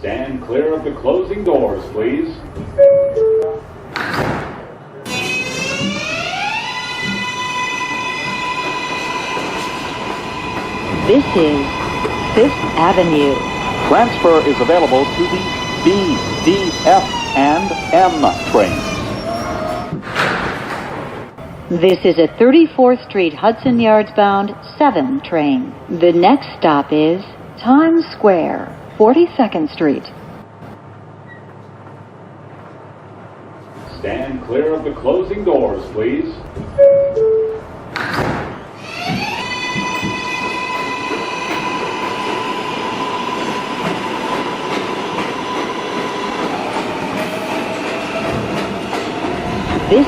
Stand clear of the closing doors, please. This is Fifth Avenue. Transfer is available to the B, D, F, and M trains. This is a 34th Street Hudson Yards bound 7 train. The next stop is Times Square, 42nd Street. Stand clear of the closing doors, please. This